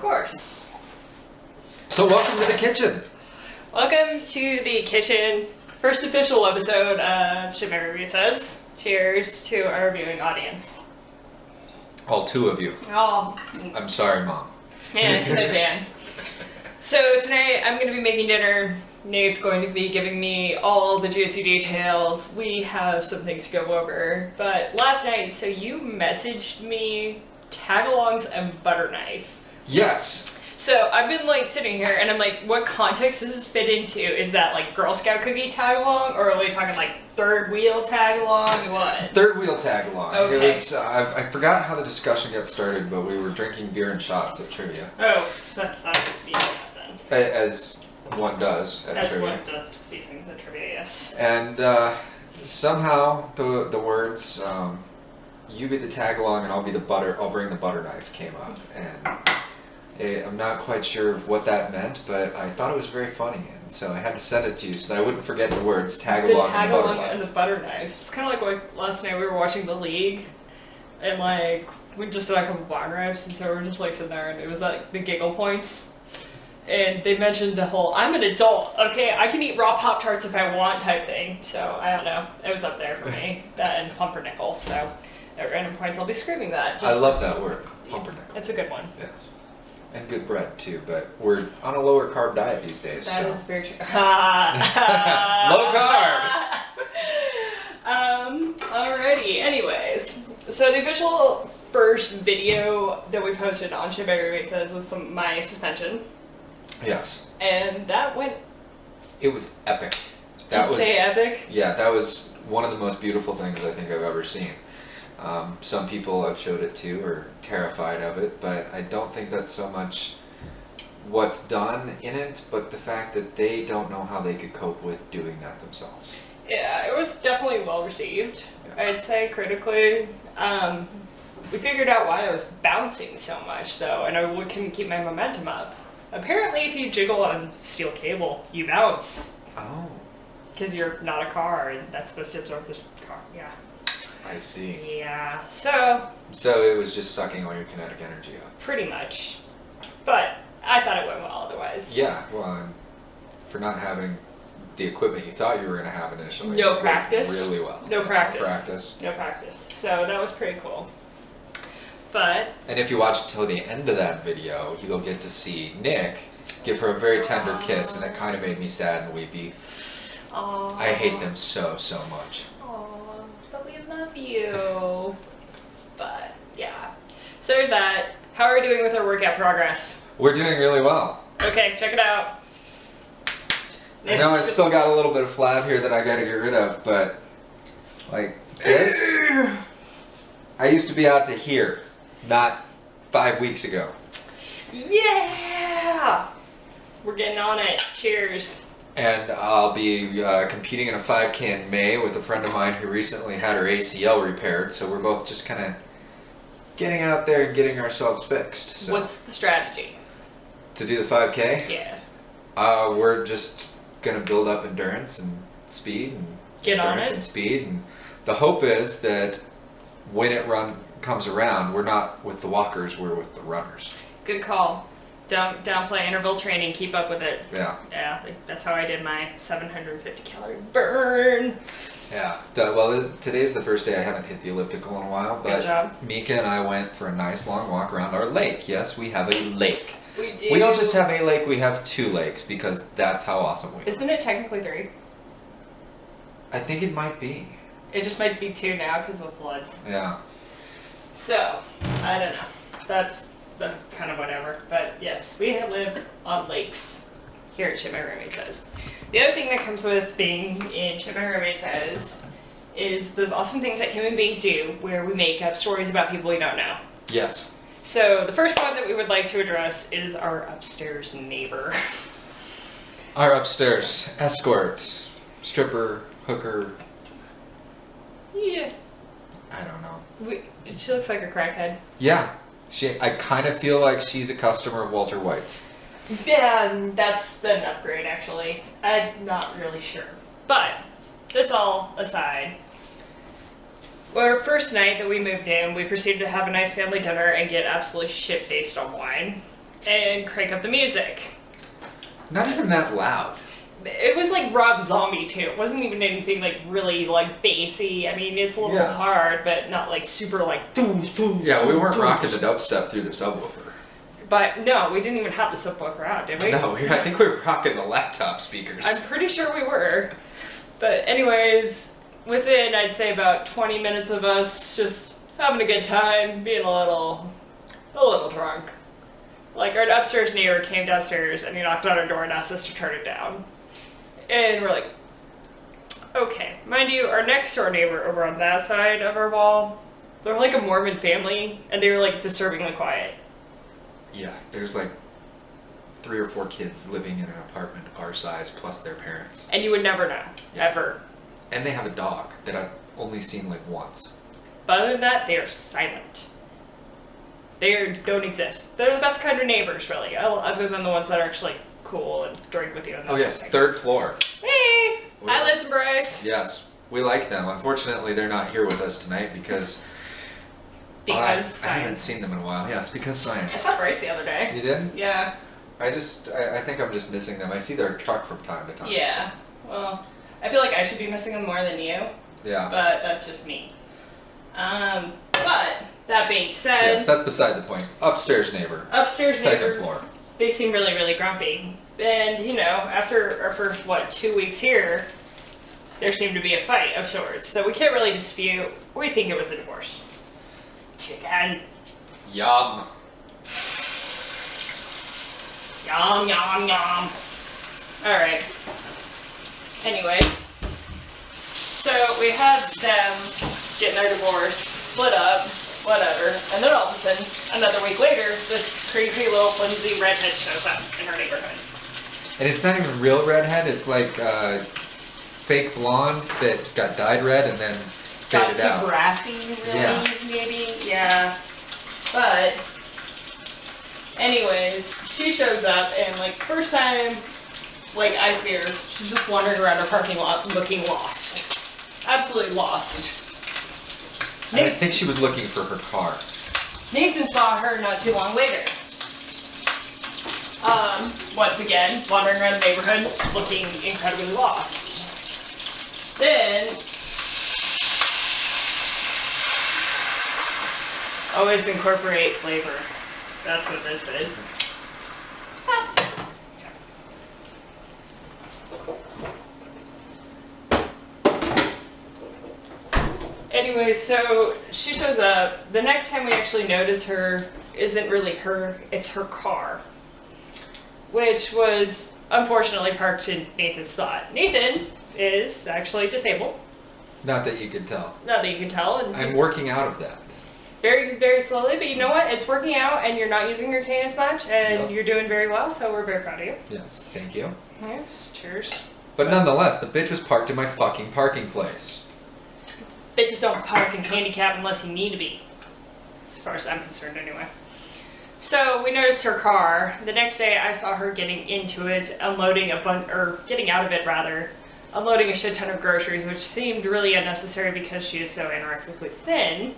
course. So welcome to the kitchen. Welcome to the kitchen. First official episode of Shit My Roommate Says. Cheers to our viewing audience. All two of you. Oh, I'm sorry, Mom. and in advance. So tonight I'm going to be making dinner. Nate's going to be giving me all the juicy details. We have some things to go over. But last night, so you messaged me tagalongs and butter knife. Yes. So I've been like sitting here and I'm like, what context does this fit into? Is that like Girl Scout cookie tag along, or are we talking like third wheel tag along? What? Third wheel tag along. Okay. It was, I forgot how the discussion got started, but we were drinking beer and shots at trivia. Oh, that's yeah, then. As one does at As trivia. one does these things at trivia, yes. And somehow the words, you be the tag along and I'll bring the butter knife came up. And I'm not quite sure what that meant, but I thought it was very funny, and so I had to send it to you so that I wouldn't forget the words tag along and butter knife. And the butter knife. It's kind of like what last night we were watching The League, and like we just did a couple bar rips, and so we're just like sitting there, and it was like the giggle points, and they mentioned the whole "I'm an adult, okay, I can eat raw Pop-Tarts if I want" type thing. So I don't know, it was up there for me. That and pumpernickel. So at random points, I'll be screaming that. I love that word, pumpernickel. It's a good one. Yes. And good bread too, but we're on a lower carb diet these days. That so. is very true. Low carb! Alrighty, anyways. So the official first video that we posted on Shit My Roommate Says was my suspension. Yes. And that went... It was epic. Say epic? Yeah, that was one of the most beautiful things I think I've ever seen. Some people I've showed it to are terrified of it, but I don't think that's so much what's done in it, but the fact that they don't know how they could cope with doing that themselves. Yeah, it was definitely well received. Yeah. I'd say critically. We figured out why I was bouncing so much though, and I couldn't keep my momentum up. Apparently if you jiggle on steel cable, you bounce. Oh. Because you're not a car, and that's supposed to absorb the car, yeah. I see. Yeah, so it was just sucking all your kinetic energy up. pretty much. But I thought it went well otherwise. Yeah, well, and for not having the equipment you thought you were going to have initially. No it practice. Really well. No practice. No practice. No practice. So that was pretty cool. But... And if you watch until the end of that video, you'll get to see Nick give her a very tender kiss, and it kind of made me sad and weepy. Aww. I hate them so much. But we love you. But yeah. So there's that. How are we doing with our workout progress? We're doing really well. Okay, check it out. I know I still got a little bit of flab here that I gotta get rid of, but like this, I used to be out to here, not 5 weeks ago. Yeah! We're getting on it. Cheers. And I'll be competing in a 5K in May with a friend of mine who recently had her ACL repaired, so we're both just kind of getting out there and getting ourselves fixed. So. What's the strategy? To do the 5K? Yeah. We're just going to build up endurance and speed. And Get on endurance it. And speed. And the hope is that when it comes around, we're not with the walkers, we're with the runners. Good call. Don't downplay interval training. Keep up with it. Yeah. Yeah, that's how I did my 750 calorie burn. Yeah. Today's the first day I haven't hit the elliptical in a while. But Good job. Mika and I went for a nice long walk around our lake. Yes, we have a lake. We do. We don't just have a lake, we have 2 lakes because that's how awesome we are. Isn't it technically 3? I think it might be. It just might be 2 now because of the floods. Yeah. So, I don't know. That's kind of whatever. But yes, we live on lakes here at Shit My Roommate Says. The other thing that comes with being in Shit My Roommate Says is those awesome things that human beings do where we make up stories about people we don't know. Yes. So the first one that we would like to address is our upstairs neighbor. Our upstairs escort, stripper, hooker. Yeah. I don't know. She looks like a crackhead. Yeah. I kind of feel like she's a customer of Walter White's. Yeah, that's an upgrade actually. I'm not really sure. But, this all aside, our first night that we moved in, we proceeded to have a nice family dinner and get absolutely shit-faced on wine. and crank up the music. Not even that loud. It was like Rob Zombie too. It wasn't even anything like really like bassy. I mean, it's a little hard, but not like super like. Yeah, we weren't rocking the dubstep through the subwoofer. But no, we didn't even have the subwoofer out, did we? No, I think we were rocking the laptop speakers. I'm pretty sure we were. But anyways, within I'd say about 20 minutes of us just having a good time, being a little drunk. Like our upstairs neighbor came downstairs and he knocked on our door and asked us to turn it down. And we're like, okay. Mind you, our next door neighbor over on that side of our wall, they're like a Mormon family and they were like disturbingly quiet. Yeah, there's like 3 or 4 kids living in an apartment our size plus their parents. And you would never know, ever. And they have a dog that I've only seen like once. But other than that, they are silent. They don't exist. They're the best kind of neighbors, really, other than the ones that are actually cool and drink with you. And oh yes, 3rd floor. Hey! Hi, Liz and Bryce. Yes, we like them. Unfortunately, they're not here with us tonight because... I haven't seen them in a while. Yes, because science. I saw Bryce the other day. You did? Yeah. I think I'm just missing them. I see their truck from time to time. Yeah. Well, I feel like I should be missing them more than you. Yeah. But that's just me. But that being said... Yes, that's beside the point. Upstairs neighbor. Upstairs neighbor. 2nd floor. They seem really, really grumpy. And, you know, after our first, 2 weeks here, there seemed to be a fight of sorts. So we can't really dispute. We think it was a divorce. Chicken. Yum. Yum, yum, yum. Alright. Anyways. So we had them getting their divorce, split up, whatever. And then all of a sudden, another week later, this crazy little flimsy redhead shows up in our neighborhood. And it's not even real redhead, it's like fake blonde that got dyed red and then faded out. Got too brassy, really, maybe? Yeah. But, anyways, she shows up and, like, first time, like, I see her, she's just wandering around our parking lot looking lost. Absolutely lost. I think she was looking for her car. Nathan saw her not too long later. Once again, wandering around the neighborhood looking incredibly lost. Then, always incorporate flavor. That's what this is. Anyway, so she shows up. The next time we actually notice her isn't really her, it's her car. Which was unfortunately parked in Nathan's spot. Nathan is actually disabled. Not that you could tell. Not that you can tell. And I'm working out of that. very, very slowly, but you know what? It's working out and you're not using your cane as much and you're doing very well, so we're very proud of you. Yes, thank you. Yes, cheers. But nonetheless, the bitch was parked in my fucking parking place. Bitches don't park in handicap unless you need to be. As far as I'm concerned, anyway. So we noticed her car. The next day I saw her getting into it, unloading getting out of it rather, unloading a shit ton of groceries, which seemed really unnecessary because she is so anorexically thin.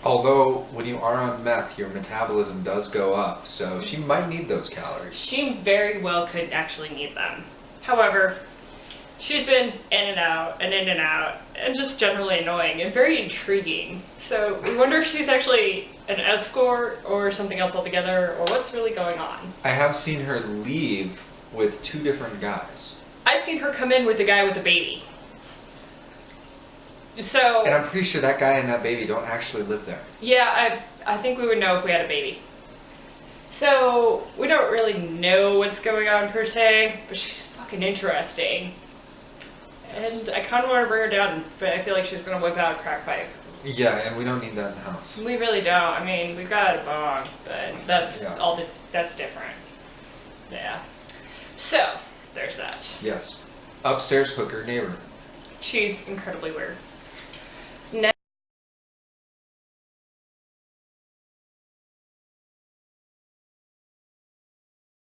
Although, when you are on meth, your metabolism does go up, so she might need those calories. She very well could actually need them. However, she's been in and out, and just generally annoying and very intriguing. So we wonder if she's actually an escort or something else altogether, or what's really going on. I have seen her leave with 2 different guys. I've seen her come in with the guy with the baby. So... And I'm pretty sure that guy and that baby don't actually live there. Yeah, I think we would know if we had a baby. So, we don't really know what's going on per se, but she's fucking interesting. And I kind of want to bring her down, but I feel like she's going to whip out a crack pipe. Yeah, and we don't need that in the house. We really don't. I mean, we've got a bong, but that's that's different. Yeah. So, there's that. Yes. Upstairs hooker neighbor. She's incredibly weird.